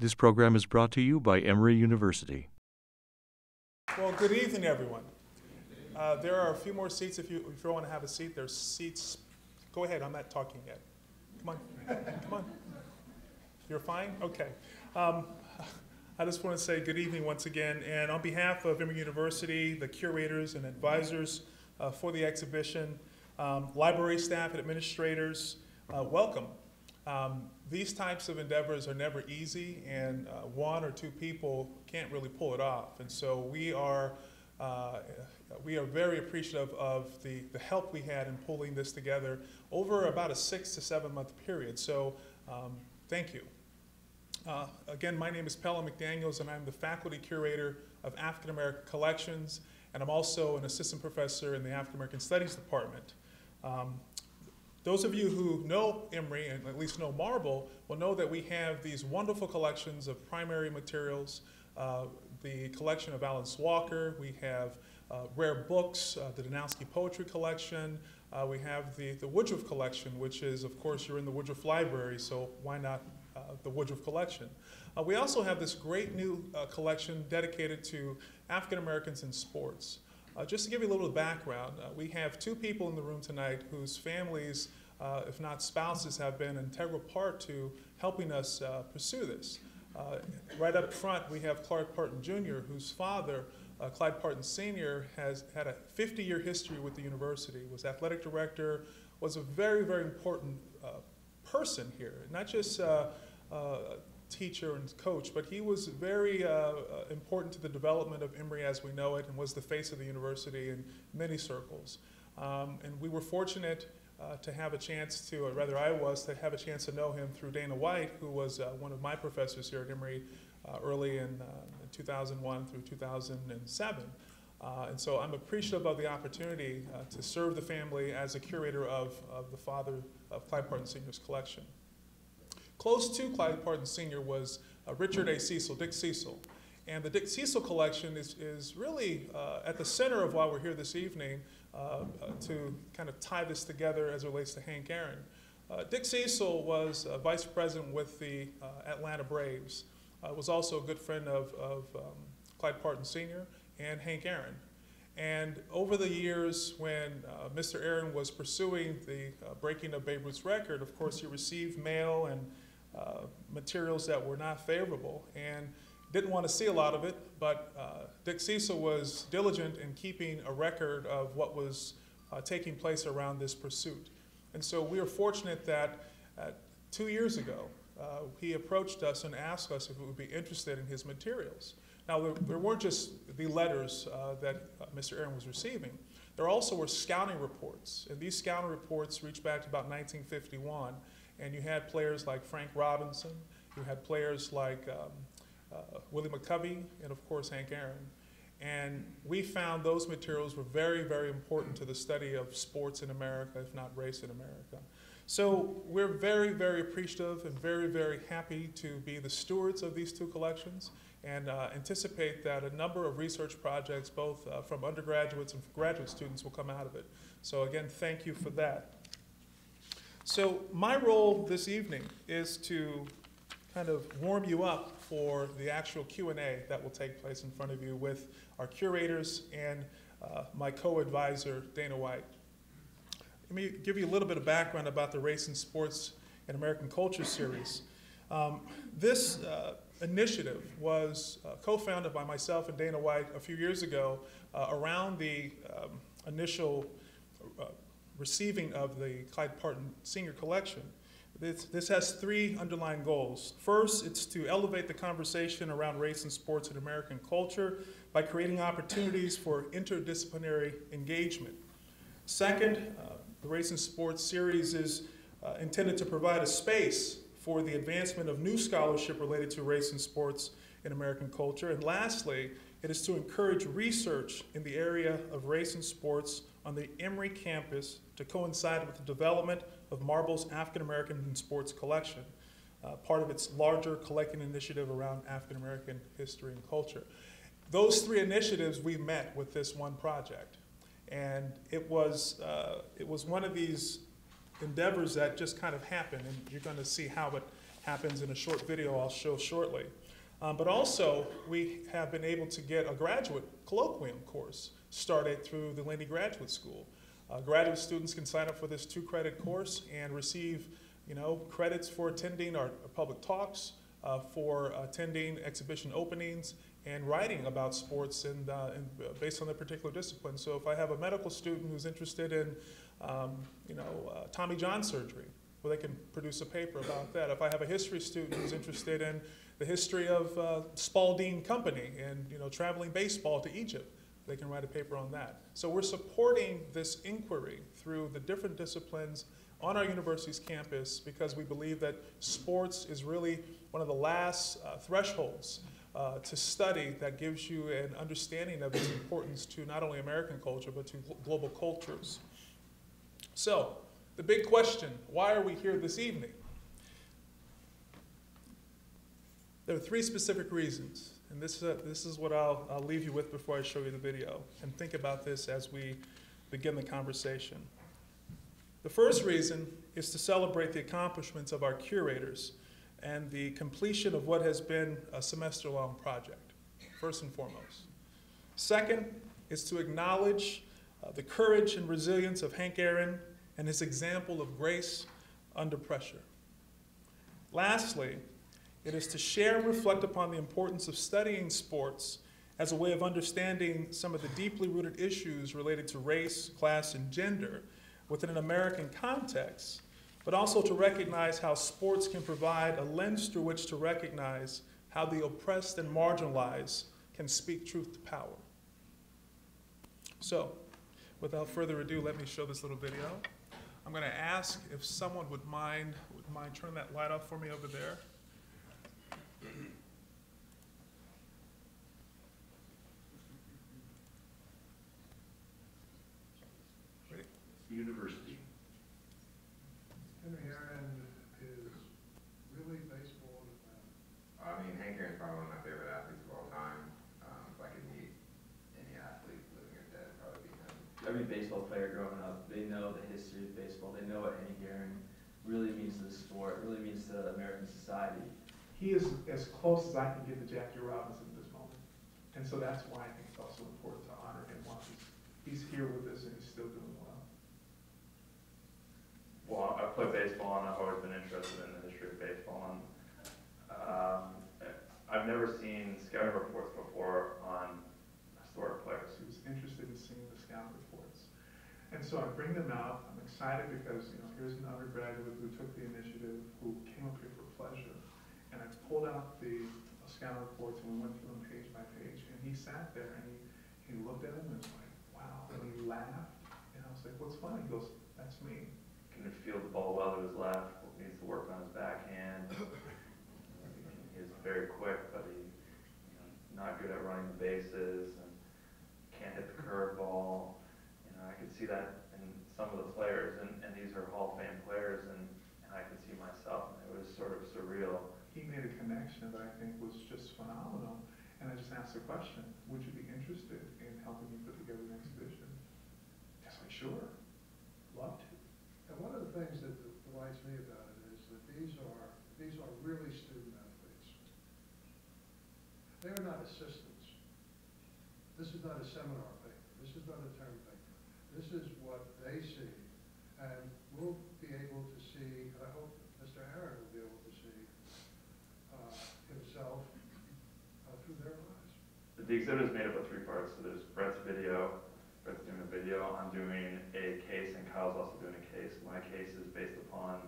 This program is brought to you by Emory University. Well, good evening, everyone. There are a few more seats if you want to have a seat. There's seats. Go ahead, I'm not talking yet. Come on, come on. You're fine? Okay. I just want to say good evening once again, and on behalf of Emory University, the curators and advisors for the exhibition, library staff and administrators, welcome. These types of endeavors are never easy, and one or two people can't really pull it off. And so we are very appreciative of the help we had in pulling this together over about a 6 to 7 month period. So thank you. Again, my name is Pella McDaniels, and I'm the faculty curator of African American Collections, and I'm also an assistant professor in the African American Studies Department. Those of you who know Emory, and at least know Marble, will know that we have these wonderful collections of primary materials, the collection of Alice Walker, we have rare books, the Danowski Poetry Collection, we have the Woodruff Collection, which is, of course, you're in the Woodruff Library, so why not the Woodruff Collection. We also have this great new collection dedicated to African Americans in sports. Just to give you a little background, we have two people in the room tonight whose families, if not spouses, have been an integral part to helping us pursue this. Right up front, we have Clarke Parton Jr., whose father, Clyde Parton Sr., has had a 50-year history with the university, was athletic director, was a very, very important person here, not just teacher and coach, but he was very important to the development of Emory as we know it, and was the face of the university in many circles. And we were fortunate to have a chance to, or rather I was, to have a chance to know him through Dana White, who was one of my professors here at Emory early in 2001 through 2007. And so I'm appreciative of the opportunity to serve the family as a curator of the father of Clyde Parton Sr.'s collection. Close to Clyde Parton Sr. was Richard A. Cecil, Dick Cecil. And the Dick Cecil collection is really at the center of why we're here this evening to kind of tie this together as it relates to Hank Aaron. Dick Cecil was vice president with the Atlanta Braves, was also a good friend of Clyde Parton Sr. and Hank Aaron. And over the years when Mr. Aaron was pursuing the breaking of Babe Ruth's record, of course he received mail and materials that were not favorable and didn't want to see a lot of it, but Dick Cecil was diligent in keeping a record of what was taking place around this pursuit. And so we are fortunate that 2 years ago, he approached us and asked us if we would be interested in his materials. Now, there weren't just the letters that Mr. Aaron was receiving. There also were scouting reports, and these scouting reports reached back to about 1951, and you had players like Frank Robinson, you had players like Willie McCovey, and of course Hank Aaron. And we found those materials were very, very important to the study of sports in America, if not race in America. So we're very, very appreciative and very, very happy to be the stewards of these two collections, and anticipate that a number of research projects, both from undergraduates and graduate students, will come out of it. So again, thank you for that. So my role this evening is to kind of warm you up for the actual Q&A that will take place in front of you with our curators and my co-advisor, Dana White. Let me give you a little bit of background about the Race in Sports and American Culture series. This initiative was co-founded by myself and Dana White a few years ago around the initial receiving of the Clyde Parton Sr. collection. This has three underlying goals. First, it's to elevate the conversation around race and sports and American culture by creating opportunities for interdisciplinary engagement. Second, the Race and Sports series is intended to provide a space for the advancement of new scholarship related to race and sports in American culture. And lastly, it is to encourage research in the area of race and sports on the Emory campus to coincide with the development of Marble's African American in Sports collection, part of its larger collecting initiative around African American history and culture. Those three initiatives we met with this one project. And it was one of these endeavors that just kind of happened, and you're going to see how it happens in a short video I'll show shortly. But also, we have been able to get a graduate colloquium course started through the Lindy Graduate School. Graduate students can sign up for this 2-credit course and receive, credits for attending our public talks, for attending exhibition openings, and writing about sports and based on their particular discipline. So if I have a medical student who's interested in, Tommy John surgery, well, they can produce a paper about that. If I have a history student who's interested in the history of Spalding Company and traveling baseball to Egypt, they can write a paper on that. So we're supporting this inquiry through the different disciplines on our university's campus because we believe that sports is really one of the last thresholds to study that gives you an understanding of its importance to not only American culture but to global cultures. So, the big question, why are we here this evening? There are 3 specific reasons, and this is what I'll leave you with before I show you the video, and think about this as we begin the conversation. The first reason is to celebrate the accomplishments of our curators and the completion of what has been a semester-long project, first and foremost. Second is to acknowledge the courage and resilience of Hank Aaron and his example of grace under pressure. Lastly, it is to share and reflect upon the importance of studying sports as a way of understanding some of the deeply rooted issues related to race, class, and gender within an American context, but also to recognize how sports can provide a lens through which to recognize how the oppressed and marginalized can speak truth to power. So, without further ado, let me show this little video. I'm going to ask if someone would mind turning that light off for me over there. Ready? University. Henry Aaron is really baseball. Hank Aaron's probably one of my favorite athletes of all time. If I could meet any athlete, living or dead, it'd probably be him. Every baseball player growing up, they know the history of baseball. They know what Hank Aaron really means to the sport, really means to American society. He is as close as I can get to Jackie Robinson at this moment. And so that's why I think it's also important to honor him while he's here with us and he's still doing well. Well, I've played baseball and I've always been interested in the history of baseball. And I've never seen scouting reports before on historic players. He was interested in seeing the scout reports. And so I bring them out. I'm excited because here's an undergraduate who took the initiative, who came up here for pleasure. And I pulled out the scout reports and we went through them page by page. And he sat there and he looked at them and was like, wow. And he laughed. And I was like, what's funny? He goes, that's me. Can field the ball well to his left, needs to work on his backhand. He's very quick, but he's not good at running the bases and can't hit the curveball. I could see that in some of the players, and these are Hall of Fame players, and I could see myself, and it was sort of surreal. He made a connection that I think was just phenomenal, and I just asked the question, would you be interested in helping me put together an exhibition? Yes, I sure. Love to. And one of the things that delights me about it is that these are really student athletes. They are not assistants. This is not a seminar paper. This is not a term paper. This is what they see, and we'll be able to see, I hope Mr. Aaron will be able to see himself through their eyes. The exhibit is made up of 3 parts. So there's Brett's video. Brett's doing a video. I'm doing a case, and Kyle's also doing a case. My case is based upon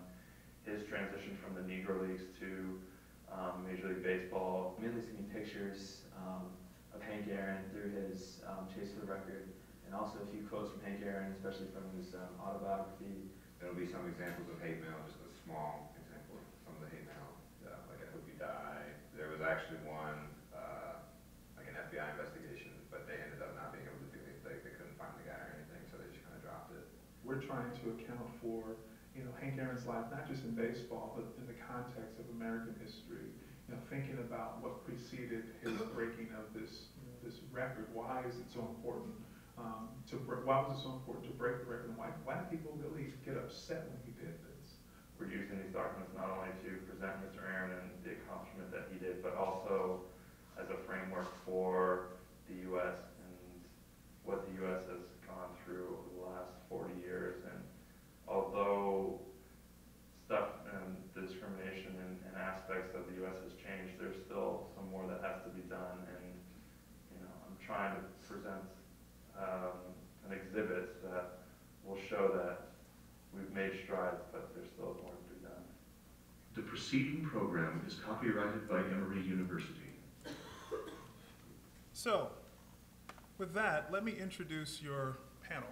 his transition from the Negro Leagues to Major League Baseball. Mainly seeing pictures of Hank Aaron through his chase for the record, and also a few quotes from Hank Aaron, especially from his autobiography. There'll be some examples of hate mail, just a small example of some of the hate mail, like I hope you die. There was actually one, like an FBI investigation, but they ended up not being able to do anything. They couldn't find the guy or anything, so they just kind of dropped it. We're trying to account for Hank Aaron's life, not just in baseball, but in the context of American history. Thinking about what preceded his breaking of this record. Why is it so important why was it so important to break the record? And why did people really get upset when he did this? we're using these documents not only to present Mr. Aaron and the accomplishment that he did, but also as a framework for the U.S. and what the U.S. has gone through over the last 40 years. And although stuff and the discrimination and aspects of the U.S. has changed, there's still some more that has to be done. And I'm trying to present an exhibit that will show that we've made strides, but there's still more to be done. The preceding program is copyrighted by Emory University. So, with that, let me introduce your panel.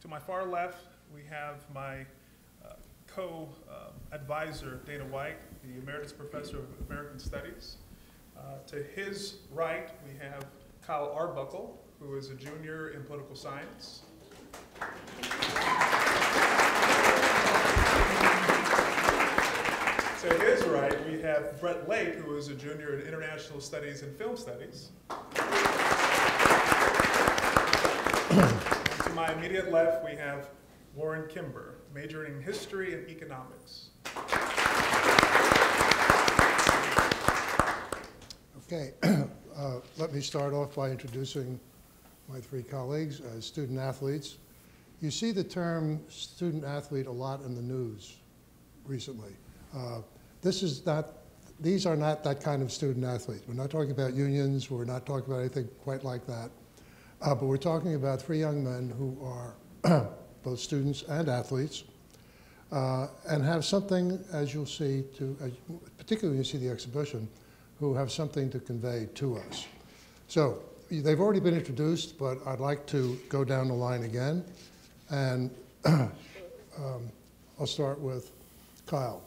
To my far left, we have my co-advisor, Dana White, the Emeritus Professor of American Studies. To his right, we have Kyle Arbuckle, who is a junior in political science. To his right, we have Brett Lake, who is a junior in international studies and film studies. To my immediate left, we have Warren Kimber, majoring in history and economics. Okay, let me start off by introducing my three colleagues as student athletes. You see the term student athlete a lot in the news recently. These are not that kind of student athletes. We're not talking about unions. We're not talking about anything quite like that. But we're talking about three young men who are both students and athletes and have something, as you'll see, particularly when you see the exhibition, who have something to convey to us. So they've already been introduced, but I'd like to go down the line again. And I'll start with Kyle.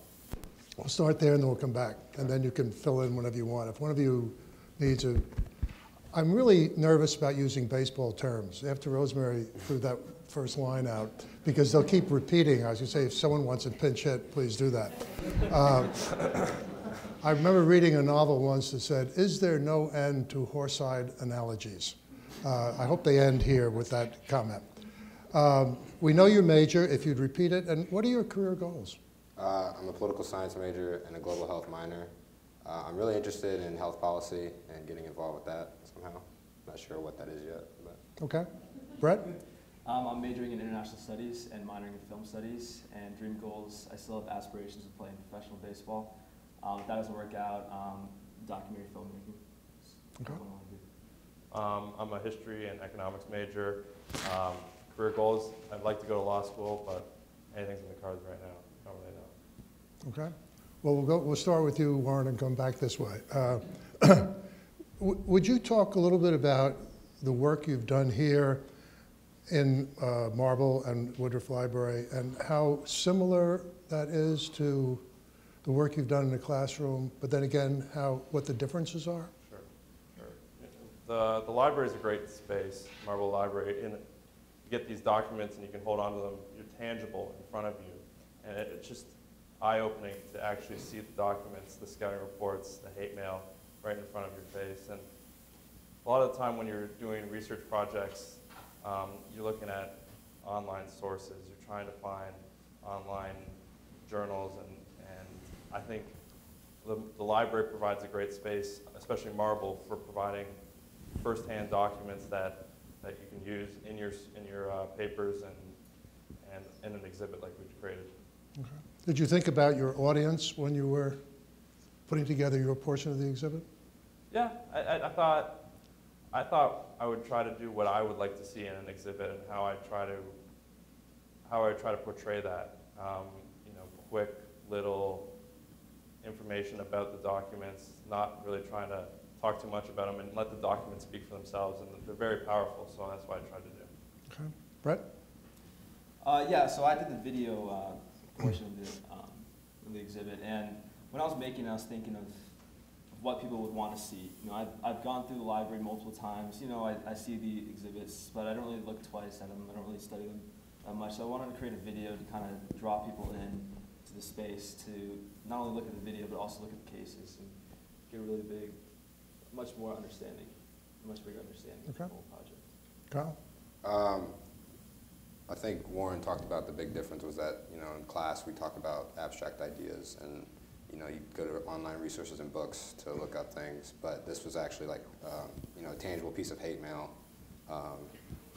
We'll start there and then we'll come back. And then you can fill in whenever you want. If one of you needs I'm really nervous about using baseball terms. After Rosemary threw that first line out, because they'll keep repeating. I was going to say, if someone wants a pinch hit, please do that. I remember reading a novel once that said, "Is there no end to horse-eyed analogies?" I hope they end here with that comment. We know your major, if you'd repeat it, and what are your career goals? I'm a political science major and a global health minor. I'm really interested in health policy and getting involved with that somehow. Not sure what that is yet. But. Okay. Brett? I'm majoring in international studies and minoring in film studies. And dream goals, I still have aspirations of playing professional baseball. If that doesn't work out, documentary filmmaking. Okay. That's what I want to do. I'm a history and economics major. Career goals, I'd like to go to law school, but anything's in the cards right now. I don't really know. Okay. Well, we'll start with you, Warren, and come back this way. Would you talk a little bit about the work you've done here in Marble and Woodruff Library and how similar that is to the work you've done in the classroom, but then again, what the differences are? Sure. The library is a great space, Marble Library, and you get these documents and you can hold on to them. You're tangible in front of you, and it's just eye-opening to actually see the documents, the scouting reports, the hate mail right in front of your face. And a lot of the time when you're doing research projects, you're looking at online sources. You're trying to find online journals, and I think the library provides a great space, especially Marble, for providing first-hand documents that you can use in your papers and in an exhibit like we've created. Okay. Did you think about your audience when you were putting together your portion of the exhibit? Yeah, I thought I would try to do what I would like to see in an exhibit and how I try to portray that. Quick little information about the documents, not really trying to talk too much about them and let the documents speak for themselves. And they're very powerful, so that's what I tried to do. Okay. Brett? Yeah, so I did the video portion of the exhibit, and when I was making it, I was thinking of what people would want to see. I've gone through the library multiple times. I see the exhibits, but I don't really look twice at them. I don't really study them that much. So I wanted to create a video to kind of draw people in to the space to not only look at the video, but also look at the cases and get a really much bigger understanding Okay. of the whole project. Kyle? I think Warren talked about the big difference was that, you know, in class we talk about abstract ideas and, you know, you go to online resources and books to look up things, but this was actually like, you know, a tangible piece of hate mail.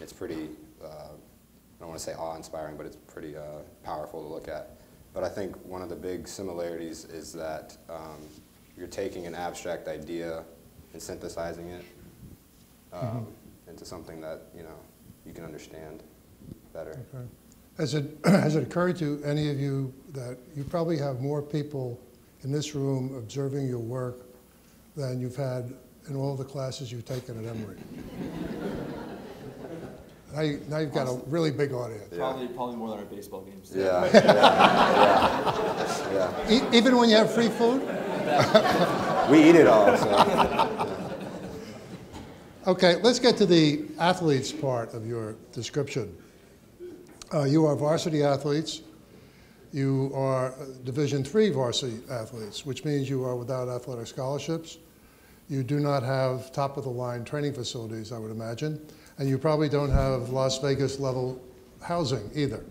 It's pretty, I don't want to say awe-inspiring, but it's pretty powerful to look at. But I think one of the big similarities is that you're taking an abstract idea and synthesizing it into something that, you know, you can understand better. Okay. Has it occurred to any of you that you probably have more people in this room observing your work than you've had in all the classes you've taken at Emory? Now you've got a really big audience. Probably more than our baseball games. Yeah. Even when you have free food? We eat it all. So. Okay, let's get to the athletes part of your description. You are varsity athletes. You are Division III varsity athletes, which means you are without athletic scholarships. You do not have top-of-the-line training facilities, I would imagine. And you probably don't have Las Vegas level housing either.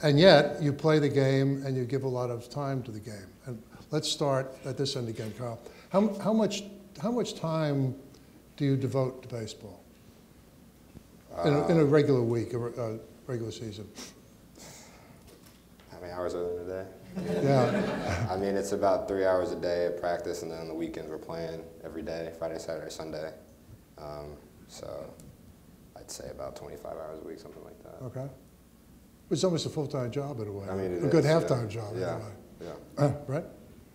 And yet, you play the game and you give a lot of time to the game. And let's start at this end again, Carl. How much time do you devote to baseball in a regular week, a regular season? How many hours are there in a day? Yeah. I mean, it's about 3 hours a day of practice, and then on the weekends we're playing every day, Friday, Saturday, Sunday. So I'd say about 25 hours a week, something like that. Okay. It's almost a full-time job in a way. I mean, a good half-time job yeah. anyway. Yeah. Right?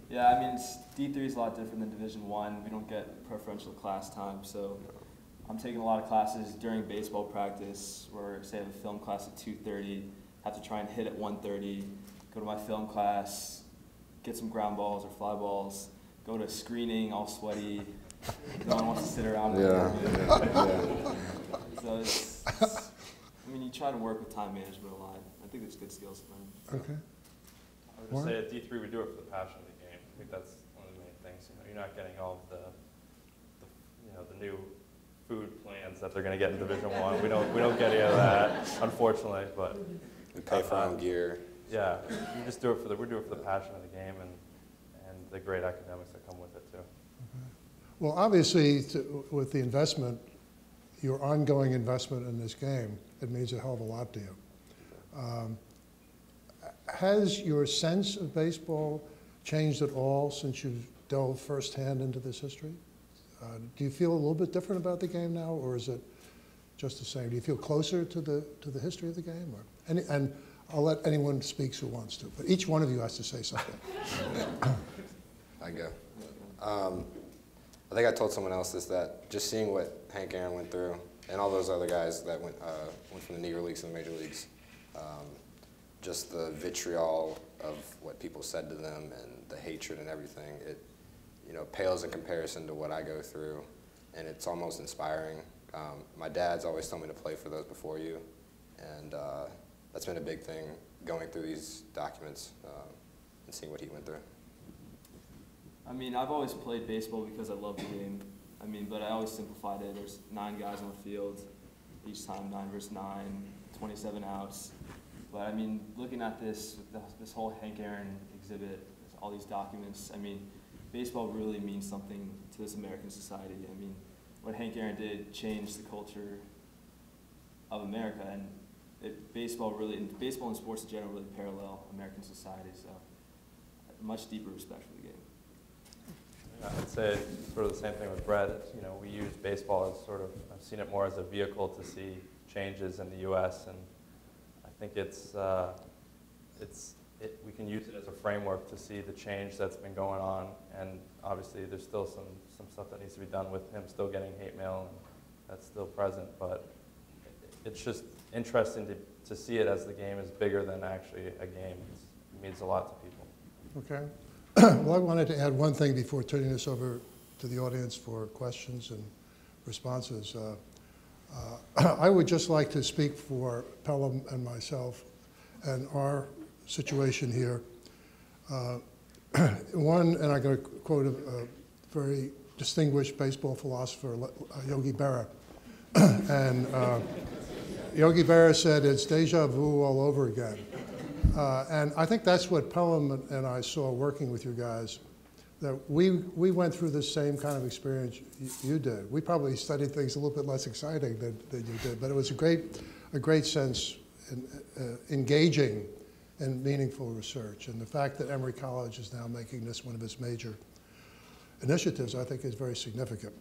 Yeah, I mean, D3 is a lot different than Division I. We don't get preferential class time, so I'm taking a lot of classes during baseball practice where, say, I have a film class at 2:30, have to try and hit at 1:30, go to my film class, get some ground balls or fly balls, go to a screening all sweaty. No one wants to sit around. So it's, I mean, you try to work with time management a lot. I think there's good skills to learn. Okay. I would just say at D3 we do it for the passion of the game. I think that's one of the main things. You know, you're not getting all of the new food plans that they're going to get in Division I. We don't get any of that, unfortunately. But We pay for our own gear. yeah, we just do it for the passion of the game and the great academics that come with it too. Well, obviously, with the investment, your ongoing investment in this game, it means a hell of a lot to you. Has your sense of baseball changed at all since you've delved firsthand into this history? Do you feel a little bit different about the game now, or is it just the same? Do you feel closer to the history of the game? And I'll let anyone speak who wants to, but each one of you has to say something. I go. I think I told someone else this, that just seeing what Hank Aaron went through and all those other guys that went from the Negro Leagues to the Major Leagues, just the vitriol of what people said to them and the hatred and everything, it pales in comparison to what I go through, and it's almost inspiring. My dad's always told me to play for those before you, and that's been a big thing, going through these documents and seeing what he went through. I mean, I've always played baseball because I love the game. I mean, but I always simplified it. There's 9 guys on the field, each time 9 versus 9, 27 outs. But I mean, looking at this whole Hank Aaron exhibit, all these documents, I mean, baseball really means something to this American society. I mean, what Hank Aaron did changed the culture of America, and baseball and sports in general really parallel American society. So, much deeper respect for the game. I'd say it's sort of the same thing with Brett. You know, we use baseball as sort of, I've seen it more as a vehicle to see changes in the U.S. and I think we can use it as a framework to see the change that's been going on. And obviously, there's still some stuff that needs to be done with him still getting hate mail, and that's still present. But it's just interesting to see it as the game is bigger than actually a game. It means a lot to people. Okay. Well, I wanted to add one thing before turning this over to the audience for questions and responses. I would just like to speak for Pelham and myself and our situation here. One, and I'm going to quote a very distinguished baseball philosopher, Yogi Berra. And Yogi Berra said it's deja vu all over again. And I think that's what Pelham and I saw working with you guys, that we went through the same kind of experience you did. We probably studied things a little bit less exciting than you did, but it was a great sense in engaging in meaningful research. And the fact that Emory College is now making this one of its major initiatives, I think, is very significant.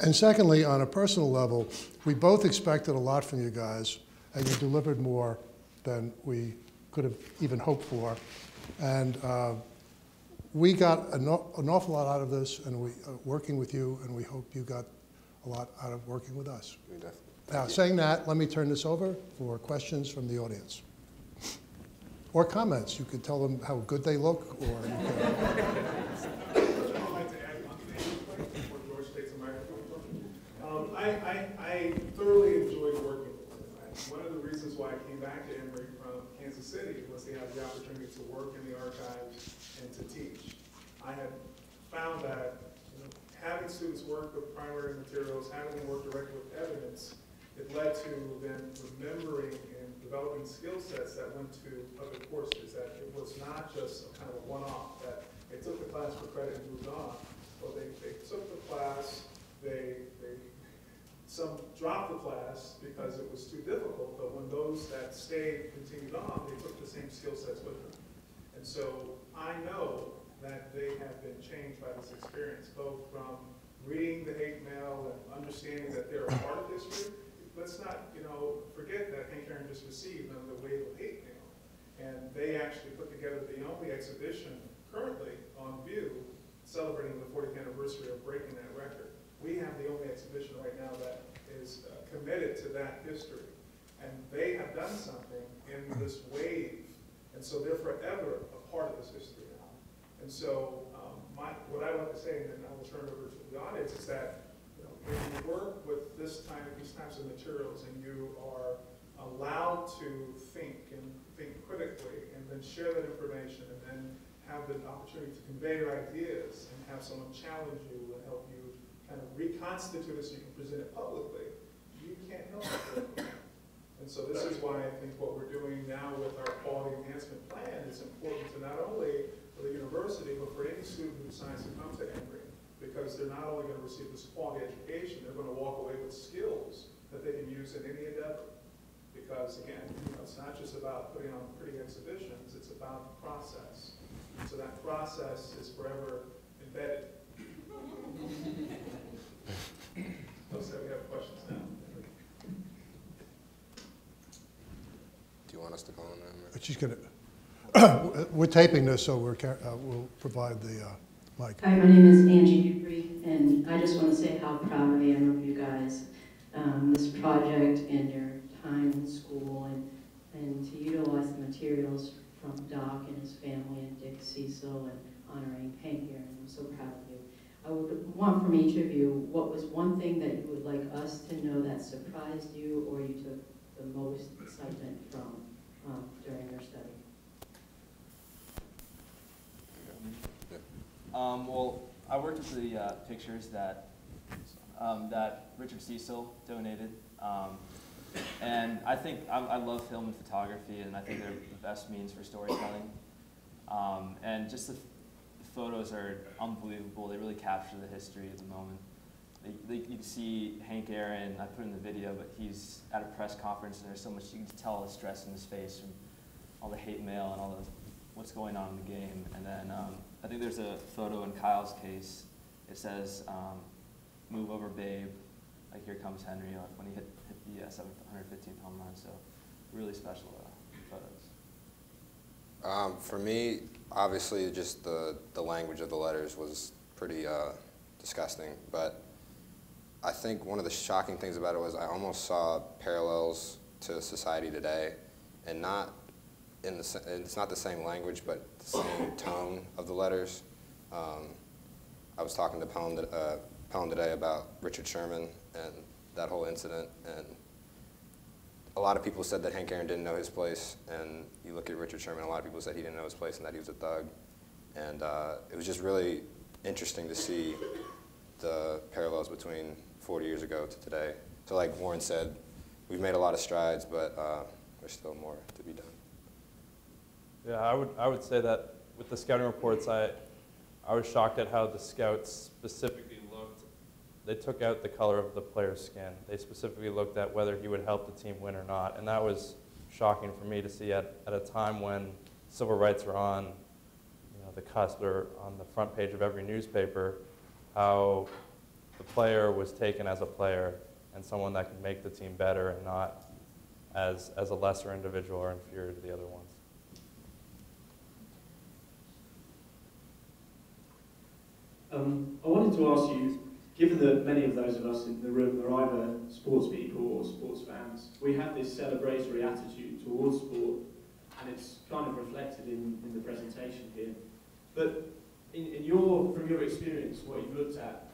And secondly, on a personal level, we both expected a lot from you guys, and you delivered more than we could have even hoped for. And we got an awful lot out of this, and working with you, and we hope you got a lot out of working with us. We definitely. Now, saying that, let me turn this over for questions from the audience. Or comments. You could tell them how good they look, or you could. I thoroughly enjoyed working with him. One of the reasons why I came back to Emory from Kansas City was to have the opportunity to work in the archives and to teach. I had found that having students work with primary materials, having them work directly with evidence, it led to them remembering and developing skill sets that went to other courses, that it was not just a kind of a one-off, that they took the class for credit and moved on. Well, they took the class, some dropped the class because it was too difficult, but when those that stayed continued on, they took the same skill sets with them. And so I know that they have been changed by this experience, both from reading the hate mail and understanding that they're a part of history. Let's not, forget that Hank Aaron just received another wave of hate mail. And they actually put together the only exhibition currently on view celebrating the 40th anniversary of breaking that record. We have the only exhibition right now that is committed to that history. And they have done something in this wave. And so they're forever a part of this history now. And so what I want to say, and then I will turn it over to the audience, is that when you work with these types of materials and you are allowed to think and think critically and then share that information and then have the opportunity to convey your ideas and have someone challenge you and help you kind of reconstitute it so you can present it publicly, you can't help it. And so this is why I think what we're doing now with our quality enhancement plan is important to not only for the university, but for any student who decides to come to Emory, because they're not only going to receive this quality education, they're going to walk away with skills that they can use in any endeavor. Because again, it's not just about putting on pretty exhibitions, it's about the process. So that process is forever embedded. Looks like we have questions now. Do you want us to call on them? But she's going to. We're taping this, so we'll provide the mic. Hi, my name is Angie Dupree, and I just want to say how proud I am of you guys. This project and your time in school, and to utilize the materials from Doc and his family and Dick Cecil and honoring Hank Aaron. I'm so proud of you. I would want from each of you, what was one thing that you would like us to know that surprised you or you took the most excitement from during your study? Well, I worked with the pictures that Richard Cecil donated, and I think I love film and photography, and I think they're the best means for storytelling. And just the photos are unbelievable. They really capture the history of the moment. You can see Hank Aaron, I put in the video, but he's at a press conference, and there's so much, you can tell the stress in his face from all the hate mail and all the what's going on in the game. And then I think there's a photo in Kyle's case. It says, "Move over, babe." Like, here comes Henry, when he hit the 715th home run. So really special photos. For me, obviously, just the language of the letters was pretty disgusting. But I think one of the shocking things about it was I almost saw parallels to society today, and not it's not the same language, but the same tone of the letters. I was talking to Pelham today about Richard Sherman and that whole incident, and a lot of people said that Hank Aaron didn't know his place, and you look at Richard Sherman, a lot of people said he didn't know his place and that he was a thug. And it was just really interesting to see the parallels between 40 years ago to today. So like Warren said, we've made a lot of strides, but there's still more to be done. Yeah, I would say that with the scouting reports, I was shocked at how the scouts specifically looked. They took out the color of the player's skin. They specifically looked at whether he would help the team win or not, and that was shocking for me to see at a time when civil rights are on, you know, the cusp or on the front page of every newspaper, how the player was taken as a player and someone that can make the team better and not as a lesser individual or inferior to the other ones. I wanted to ask you, given that many of those of us in the room are either sports people or sports fans, we have this celebratory attitude towards sport, and it's kind of reflected in the presentation here. But from your experience, what you've looked at,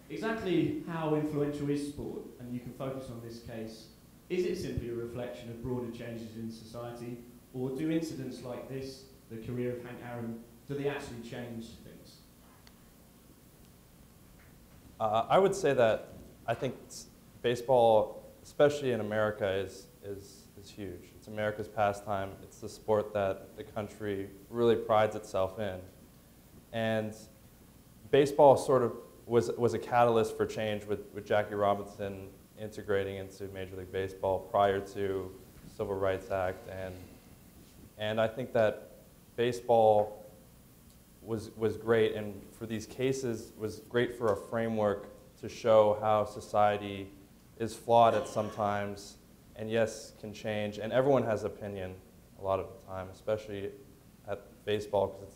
exactly how influential is sport? And you can focus on this case. Is it simply a reflection of broader changes in society, or do incidents like this, the career of Hank Aaron, do they actually change things? I would say that I think baseball, especially in America, is huge. It's America's pastime. It's the sport that the country really prides itself in. And baseball sort of was a catalyst for change with Jackie Robinson integrating into Major League Baseball prior to the Civil Rights Act. And I think that baseball was great, and for these cases was great for a framework to show how society is flawed at some times, and yes, can change. And everyone has opinion a lot of the time, especially at baseball, because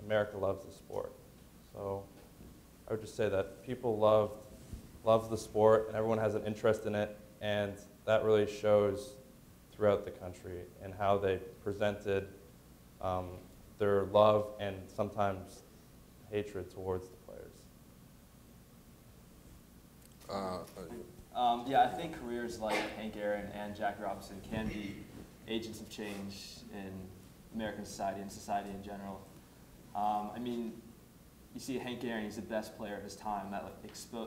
America loves the sport. So I would just say that people love the sport, and everyone has an interest in it, and that really shows throughout the country and how they presented their love and sometimes hatred towards the players. Yeah, I think careers like Hank Aaron and Jackie Robinson can be agents of change in American society and society in general. I mean, you see Hank Aaron, he's the best player of his time. That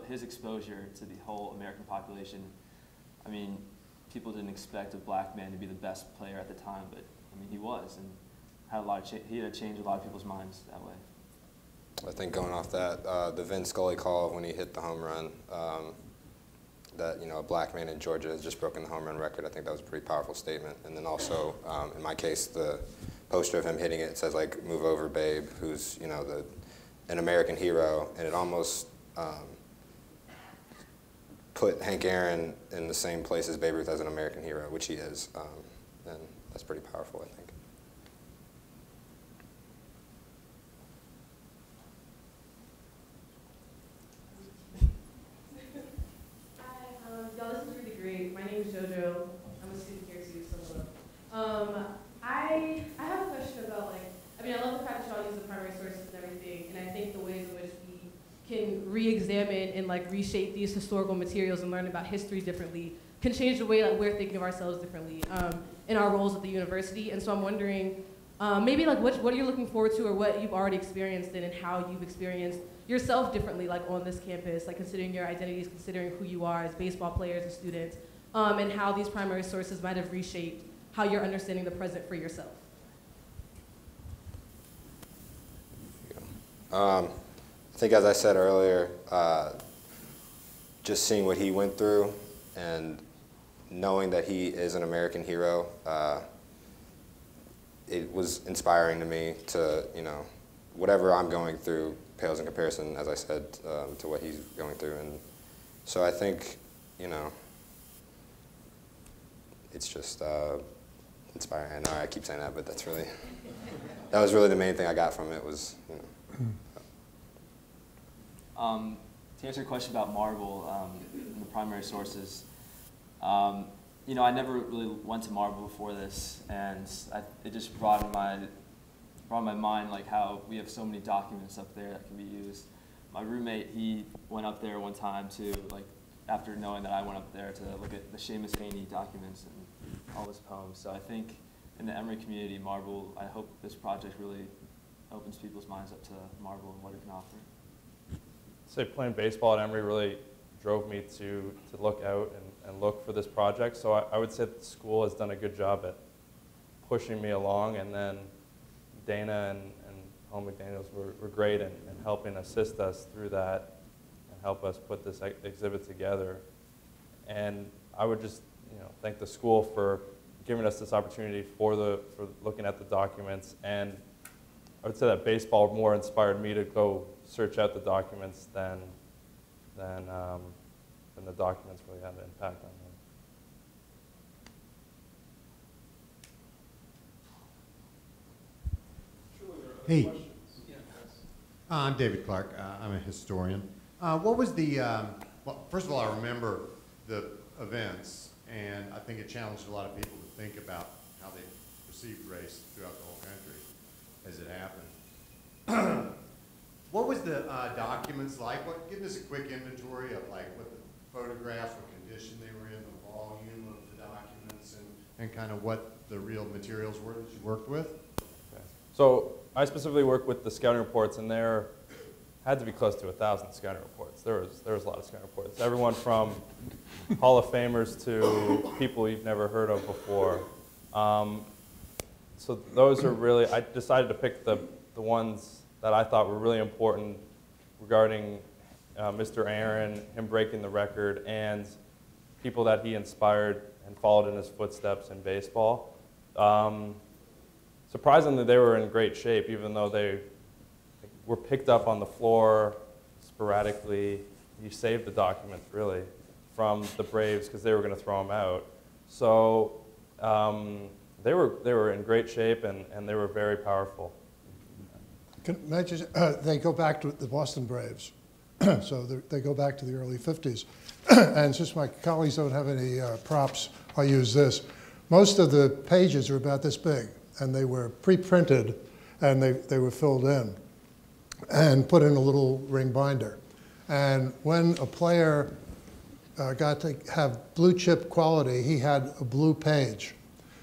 his exposure to the whole American population, I mean, people didn't expect a black man to be the best player at the time, but I mean, he was, and he had changed a lot of people's minds that way. I think going off that, the Vin Scully call when he hit the home run, that, you know, a black man in Georgia has just broken the home run record. I think that was a pretty powerful statement. And then also, in my case, the poster of him hitting it says like, "Move over, babe," who's, you know, an American hero, and it almost put Hank Aaron in the same place as Babe Ruth as an American hero, which he is, and that's pretty powerful, I think. Y'all, this is really great. My name is JoJo. I'm a student here too, so hello. I have a question about, like, I mean, I love the fact that y'all use the primary sources and everything, and I think the ways in which we can re-examine and like reshape these historical materials and learn about history differently can change the way that we're thinking of ourselves differently in our roles at the university. And so I'm wondering, maybe like what are you looking forward to, or what you've already experienced and how you've experienced yourself differently, like on this campus, like considering your identities, considering who you are as baseball players and students, and how these primary sources might have reshaped how you're understanding the present for yourself. I think, as I said earlier, just seeing what he went through and knowing that he is an American hero, it was inspiring to me to, you know, whatever I'm going through pales in comparison, as I said, to what he's going through. And so I think, you know, it's just inspiring. I know I keep saying that, but that's really, that was really the main thing I got from it was, you know. To answer your question about Marvel and the primary sources, you know, I never really went to Marvel before this, and it just brought in my mind like how we have so many documents up there that can be used. My roommate, he went up there one time to, like, after knowing that I went up there to look at the Seamus Heaney documents and all his poems. So I think in the Emory community, Marvel, I hope this project really opens people's minds up to Marvel and what it can offer. Say playing baseball at Emory really drove me to look out and and look for this project. So I would say that the school has done a good job at pushing me along, and then Dana and Home McDaniels were great in helping assist us through that and help us put this exhibit together. And I would just thank the school for giving us this opportunity for looking at the documents. And I would say that baseball more inspired me to go search out the documents than the documents really had an impact on me. Hey, I'm David Clarke. I'm a historian. What was the, well, first of all, I remember the events, and I think it challenged a lot of people to think about how they perceived race throughout the whole country as it happened. What was the documents like? Give us a quick inventory of like what the photographs, what condition they were in, the volume of the documents, and kind of what the real materials were that you worked with? Okay. So I specifically worked with the scouting reports, and there had to be close to 1,000 scouting reports. There was a lot of scouting reports. Everyone from Hall of Famers to people you've never heard of before. So those are really, I decided to pick the ones that I thought were really important regarding Mr. Aaron, him breaking the record, and people that he inspired and followed in his footsteps in baseball. Surprisingly, they were in great shape, even though they were picked up on the floor sporadically. You saved the documents, really, from the Braves because they were going to throw them out. So they were in great shape, and they were very powerful. Can I just, they go back to the Boston Braves. So they go back to the early 50s. And since my colleagues don't have any props, I'll use this. Most of the pages are about this big, and they were pre-printed, and they were filled in and put in a little ring binder. And when a player got to have blue chip quality, he had a blue page.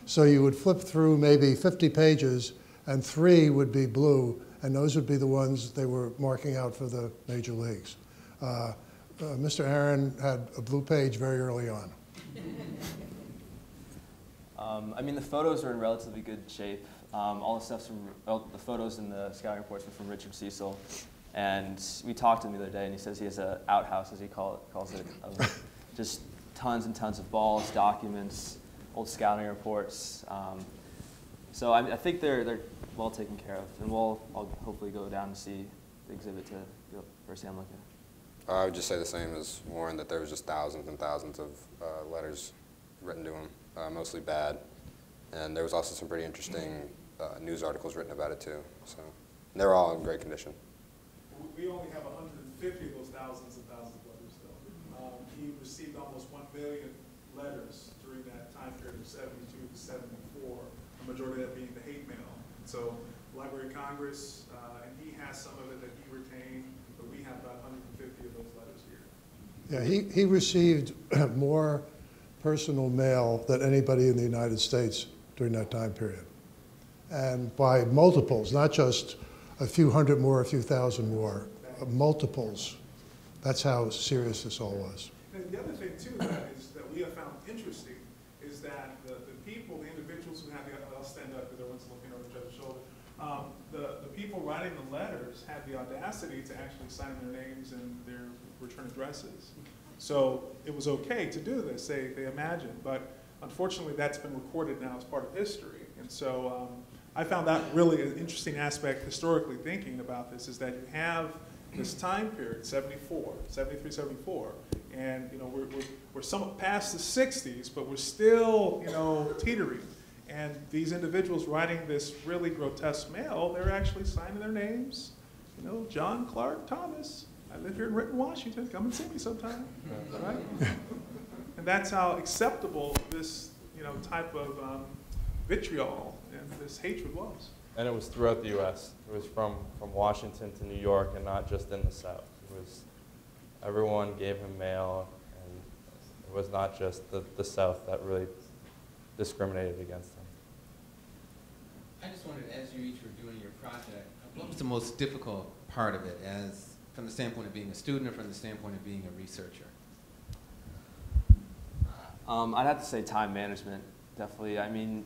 So you would flip through maybe 50 pages, and 3 would be blue, and those would be the ones they were marking out for the major leagues. Mr. Aaron had a blue page very early on. I mean, the photos are in relatively good shape. All the stuff's from, the photos in the scouting reports were from Richard Cecil. And we talked to him the other day, and he says he has an outhouse, as he calls it, of just tons and tons of balls, documents, old scouting reports. So I think they're well taken care of, and I'll hopefully go down and see the exhibit to get a first-hand look at it. I would just say the same as Warren, that there was just thousands and thousands of letters written to him, mostly bad. And there was also some pretty interesting news articles written about it too. So they're all in great condition. We only have 150 of those thousands and thousands of letters, though. He received almost 1 million letters during that time period of 72 to 74, the majority of that being the hate mail. So Library of Congress, and he has some of it that he retained, but we have about 150 of those letters here. Yeah, he received more personal mail than anybody in the United States during that time period. And by multiples, not just a few hundred more, a few thousand more, multiples. That's how serious this all was. And the other thing, too, that we have found interesting is that the people, the individuals who had the, I'll stand up because everyone's looking over each other's shoulder, the people writing the letters had the audacity to actually sign their names and their return addresses. So it was okay to do this, they imagined, but unfortunately that's been recorded now as part of history. And so I found that really an interesting aspect historically thinking about this, is that you have this time period, 74, 73, 74, and we're somewhat past the 60s, but we're still teetering. And these individuals writing this really grotesque mail, they're actually signing their names. John, Clarke, Thomas. I live here in Renton, Washington. Come and see me sometime, right? And that's how acceptable this type of vitriol and this hatred was. And it was throughout the U.S. It was from Washington to New York, and not just in the South. It was, everyone gave him mail, and it was not just the South that really discriminated against him. I just wondered, as you each were doing your project, what was the most difficult part of it, from the standpoint of being a student or from the standpoint of being a researcher? I'd have to say time management, definitely. I mean,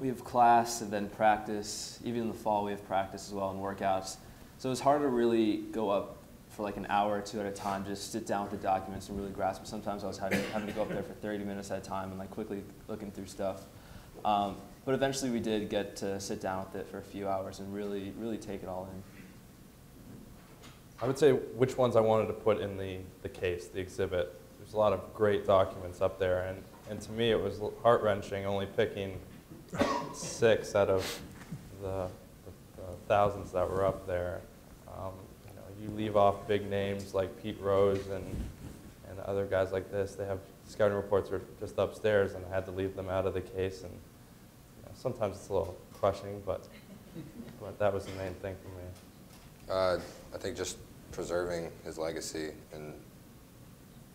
we have class and then practice. Even in the fall, we have practice as well and workouts. So it's hard to really go up for like an hour or two at a time, just sit down with the documents and really grasp it. Sometimes I was having to go up there for 30 minutes at a time and like quickly looking through stuff. But eventually we did get to sit down with it for a few hours and really take it all in. I would say which ones I wanted to put in the case, the exhibit. There's a lot of great documents up there, and to me it was heart-wrenching only picking 6 out of the thousands that were up there. You leave off big names like Pete Rose and other guys like this. They have scouting reports are just upstairs, and I had to leave them out of the case. And sometimes it's a little crushing, but that was the main thing for me. I think just preserving his legacy and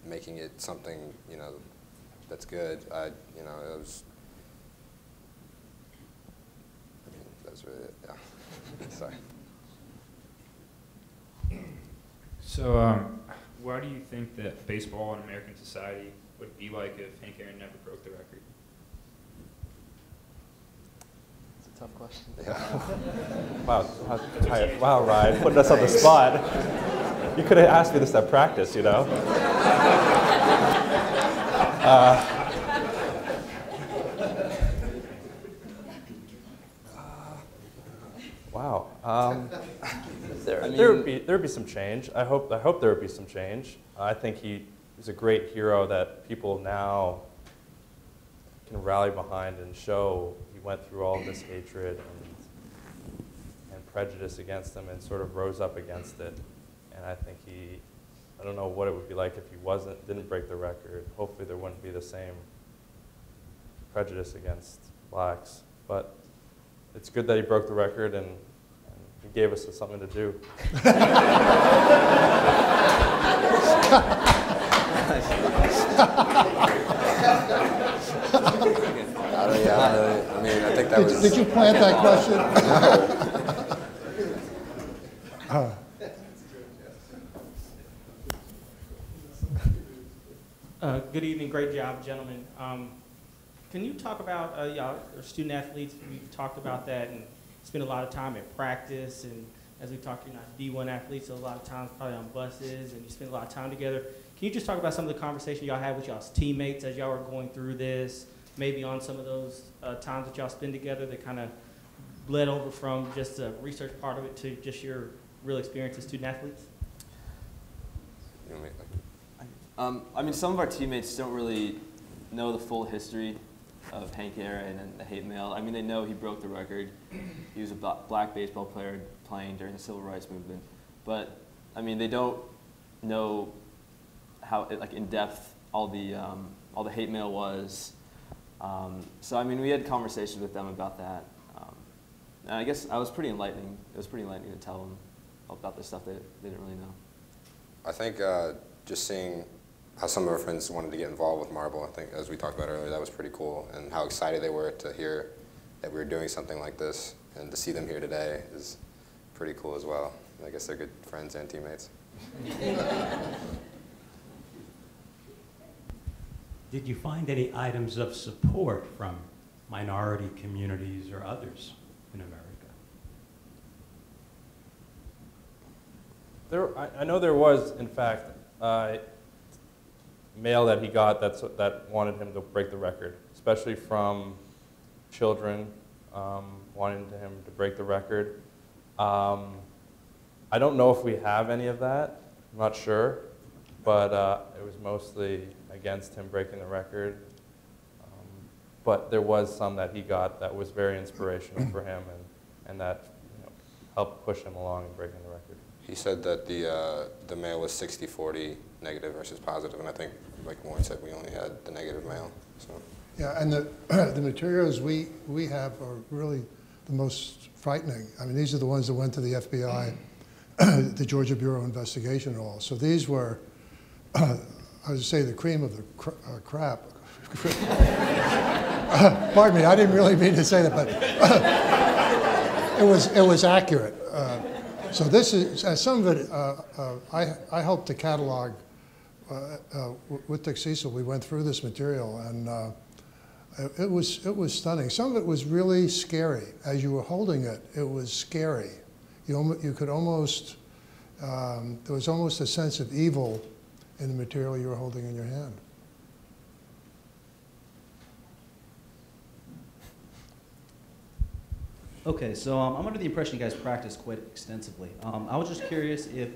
making it something, that's good. It was. I mean, that's really it. Yeah. Sorry. So, what do you think that baseball in American society would be like if Hank Aaron never broke the record? It's a tough question. Yeah. Wow, Ryan, putting us on the spot. You could have asked me this at practice, Wow. There would be some change. I hope there would be some change. I think he's a great hero that people now can rally behind and show he went through all this hatred and prejudice against him and sort of rose up against it. And I think I don't know what it would be like if he didn't break the record. Hopefully there wouldn't be the same prejudice against blacks. But it's good that he broke the record and he gave us something to do. I think that was... Did you plant that question? Good evening, great job, gentlemen. Can you talk about, y'all are student athletes, we've talked about that and spend a lot of time at practice, and as we talked, you're not D1 athletes, so a lot of times probably on buses, and you spend a lot of time together. Can you just talk about some of the conversations y'all had with y'all's teammates as y'all were going through this, maybe on some of those times that y'all spend together that kind of bled over from just the research part of it to just your real experience as student athletes? I mean, some of our teammates don't really know the full history of Hank Aaron and the hate mail. I mean, they know he broke the record. He was a black baseball player playing during the Civil Rights Movement. But, I mean, they don't know how, in depth, all the hate mail was. So, I mean, we had conversations with them about that. And I guess it was pretty enlightening. It was pretty enlightening to tell them about the stuff that they didn't really know. I think just seeing how some of our friends wanted to get involved with Marble, I think, as we talked about earlier, that was pretty cool, and how excited they were to hear that we were doing something like this, and to see them here today is pretty cool as well. I guess they're good friends and teammates. Did you find any items of support from minority communities or others in America? I know there was, in fact, mail that he got that wanted him to break the record, especially from children wanting him to break the record. I don't know if we have any of that. I'm not sure, but it was mostly against him breaking the record. But there was some that he got that was very inspirational for him, and that helped push him along in breaking the record. He said that the mail was 60-40 negative versus positive, and I think, like Warren said, we only had the negative mail. So. Yeah, and the materials we have are really the most frightening. I mean, these are the ones that went to the FBI, the Georgia Bureau of Investigation and all. So these were, I would say, the cream of the crap. Pardon me, I didn't really mean to say that, but it was accurate. So this is, some of it, I helped to catalog with Dick Cecil, we went through this material, and it was stunning. Some of it was really scary. As you were holding it, it was scary. You could almost, there was almost a sense of evil in the material you were holding in your hand. Okay, so I'm under the impression you guys practice quite extensively. I was just curious if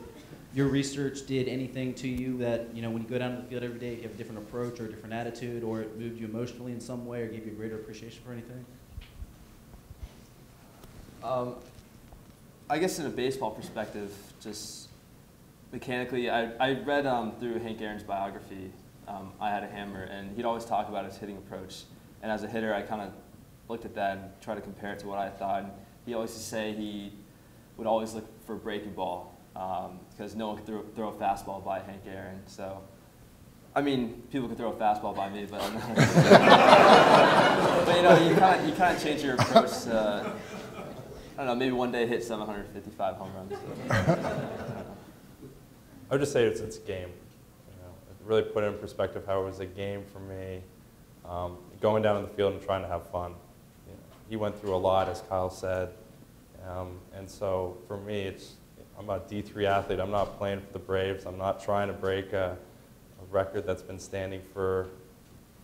your research did anything to you that, you know, when you go down to the field every day, you have a different approach or a different attitude, or it moved you emotionally in some way or gave you a greater appreciation for anything? I guess in a baseball perspective, just mechanically, I read through Hank Aaron's biography, I Had a Hammer, and he'd always talk about his hitting approach. And as a hitter, I kind of looked at that and tried to compare it to what I thought. And he always used to say he would always look for a breaking ball because no one could throw a fastball by Hank Aaron. So, I mean, people could throw a fastball by me, but I'm not. But you know, you kind of change your approach to, I don't know, maybe one day hit 755 home runs. So. I would just say it's a game. You know, it really put it in perspective how it was a game for me, going down in the field and trying to have fun. You know, he went through a lot, as Kyle said, and so for me, I'm a D3 athlete. I'm not playing for the Braves. I'm not trying to break a record that's been standing for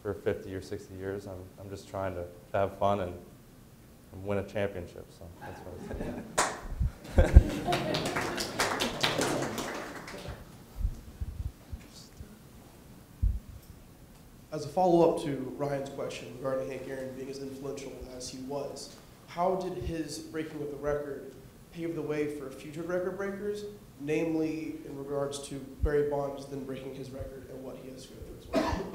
50 or 60 years. I'm just trying to have fun and win a championship. So that's what I say. As a follow-up to Ryan's question regarding Hank Aaron being as influential as he was, how did his breaking of the record pave the way for future record breakers, namely in regards to Barry Bonds then breaking his record and what he has to go through as well?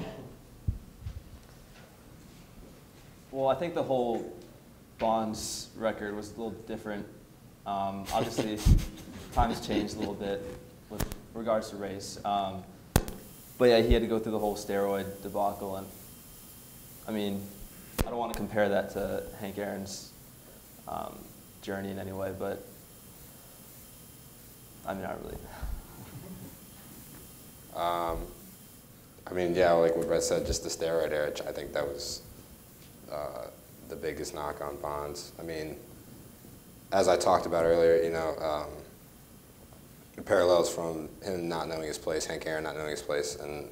Well, I think the whole Bonds record was a little different. Obviously, times changed a little bit with regards to race. But yeah, he had to go through the whole steroid debacle, and I mean, I don't want to compare that to Hank Aaron's journey in any way, but I mean, not really. I mean, yeah, like what Brett said, just the steroid era, I think that was the biggest knock on Bonds. I mean, as I talked about earlier, you know, the parallels from him not knowing his place, Hank Aaron not knowing his place, and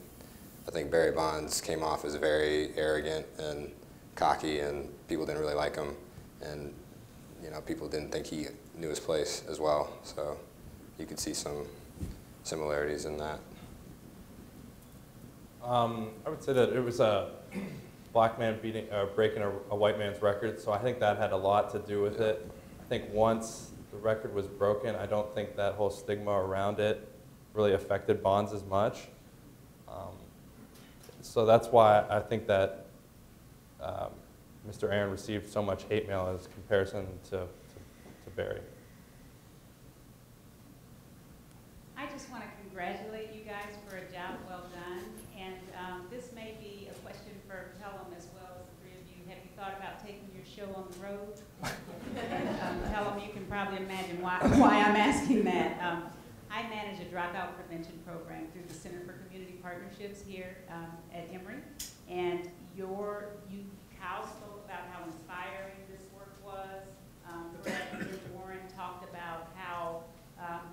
I think Barry Bonds came off as very arrogant and cocky, and people didn't really like him, and you know, people didn't think he knew his place as well. So you could see some similarities in that. I would say that it was a black man breaking a white man's record, so I think that had a lot to do with it. I think once the record was broken, I don't think that whole stigma around it really affected Bonds as much. So that's why I think that Mr. Aaron received so much hate mail as comparison to Barry. I just want to congratulate you guys for a job well done. And this may be a question for Pelham as well as the three of you. Have you thought about taking your show on the road? Pelham, you can probably imagine why I'm asking that. I manage a dropout prevention program through the Center for Community Partnerships here at Emory. And Kyle spoke about how inspiring this work was. Brett and Warren talked about how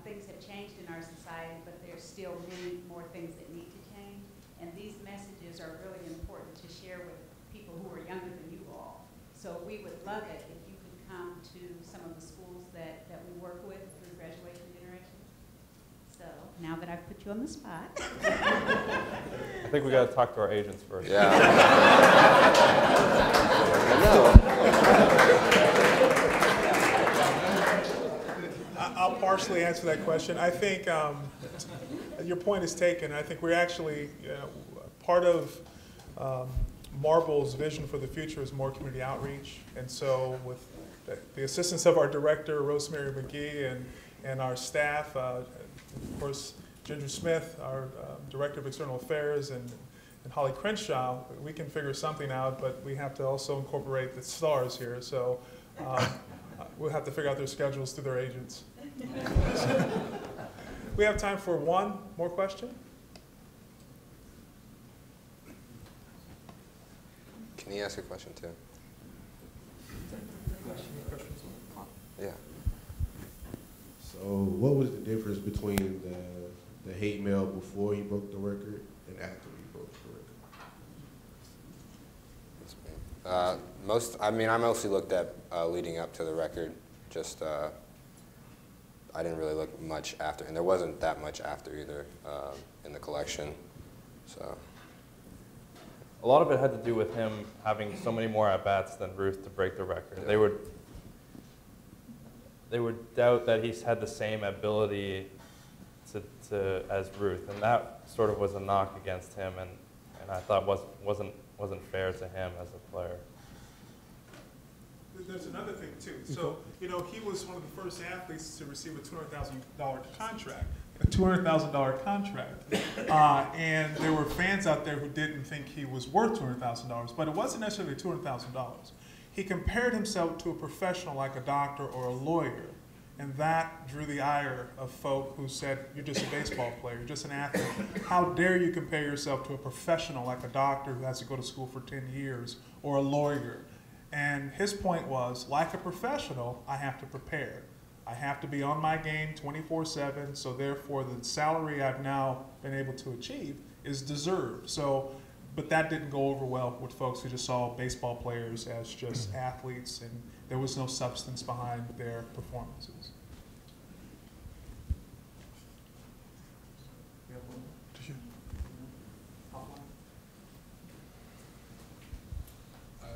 things have changed in our society, but there's still many more things that need to change. And these messages are really important to share with people who are younger than you all. So we would love it if you could come to some of the schools that we work with through graduation generation. So now that I've put you on the spot. I think we got to talk to our agents first. Yeah. I'll partially answer that question. I think your point is taken. I think we're actually, part of Marble's vision for the future is more community outreach. And so with the assistance of our director, Rosemary McGee, and our staff, of course, Ginger Smith, our director of external affairs, and Holly Crenshaw, we can figure something out, but we have to also incorporate the stars here. So we'll have to figure out their schedules through their agents. We have time for one more question. Me ask a question too. Yeah. So what was the difference between the hate mail before he broke the record and after he broke the record? I mostly looked at leading up to the record. Just I didn't really look much after, and there wasn't that much after either in the collection. So A lot of it had to do with him having so many more at-bats than Ruth to break the record. Yeah. They would doubt that he's had the same ability as Ruth, and that sort of was a knock against him, and I thought wasn't fair to him as a player. There's another thing too. So, he was one of the first athletes to receive a $200,000 contract. And there were fans out there who didn't think he was worth $200,000, but it wasn't necessarily $200,000. He compared himself to a professional like a doctor or a lawyer, and that drew the ire of folk who said, you're just a baseball player, you're just an athlete. How dare you compare yourself to a professional like a doctor who has to go to school for 10 years or a lawyer? And his point was, like a professional, I have to prepare. I have to be on my game 24/7, so therefore the salary I've now been able to achieve is deserved. So, but that didn't go over well with folks who just saw baseball players as just athletes, and there was no substance behind their performances.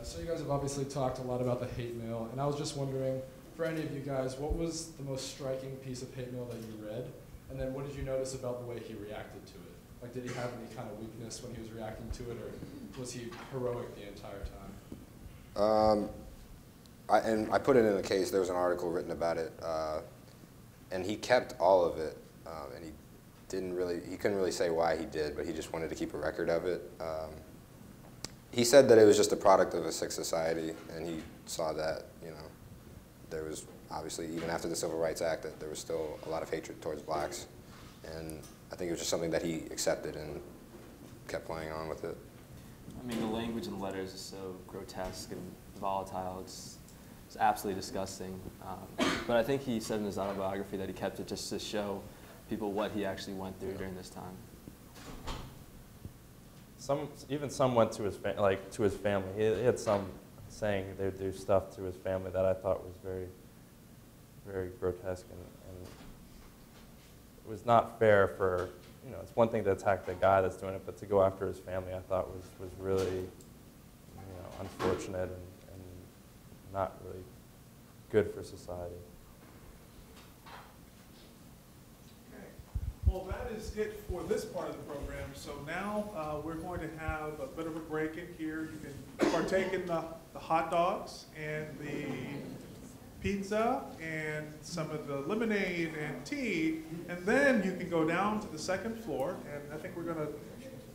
So you guys have obviously talked a lot about the hate mail, and I was just wondering, for any of you guys, what was the most striking piece of hate mail that you read? And then what did you notice about the way he reacted to it? Like, did he have any kind of weakness when he was reacting to it, or was he heroic the entire time? I put it in the case. There was an article written about it, and he kept all of it, and he couldn't really say why he did, but he just wanted to keep a record of it. He said that it was just a product of a sick society, and he saw that, there was obviously, even after the Civil Rights Act, that there was still a lot of hatred towards blacks. And I think it was just something that he accepted and kept playing on with it. I mean, the language in the letters is so grotesque and volatile. It's absolutely disgusting. But I think he said in his autobiography that he kept it just to show people what he actually went through during this time. Even some went to his family. He had some saying they would do stuff to his family that I thought was very, very grotesque, and it was not fair for, it's one thing to attack the guy that's doing it, but to go after his family I thought was really, unfortunate and not really good for society. Well, that is it for this part of the program. So now we're going to have a bit of a break in here. You can partake in the hot dogs and the pizza and some of the lemonade and tea, and then you can go down to the second floor, and I think we're going to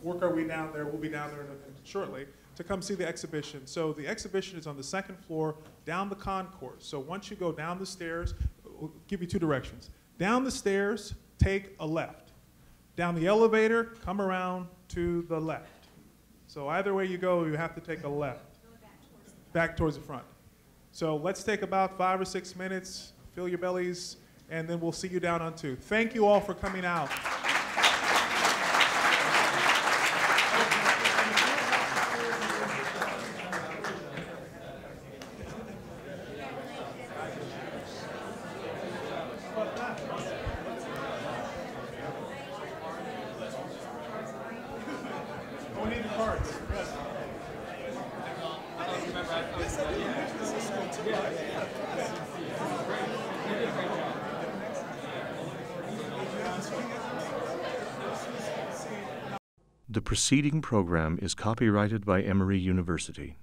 work our way down there. We'll be down there shortly to come see the exhibition. So the exhibition is on the second floor down the concourse. So once you go down the stairs, we'll give you two directions. Down the stairs, take a left. Down the elevator, come around to the left. So either way you go, you have to take a left. Back towards the front. So let's take about 5 or 6 minutes, fill your bellies, and then we'll see you down on 2. Thank you all for coming out. The preceding program is copyrighted by Emory University.